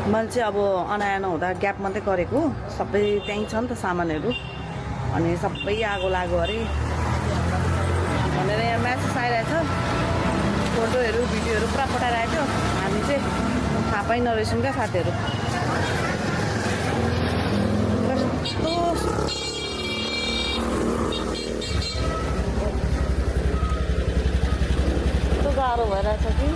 मैले चाहिँ अब अनाया नहुँदा ग्याप मात्रै गरेको सबै त्यहीँ छ नि त सामानहरू अनि सबै आगो लाग्यो अरे भनेर यहाँ म्यासेज आइरहेछ फोटोहरू भिडियोहरू पुरा पठाइरहेको थियो हामी चाहिँ थाहा पाइ नरहेछौँ क्या साथीहरू कस्तो गाह्रो भइरहेछ कि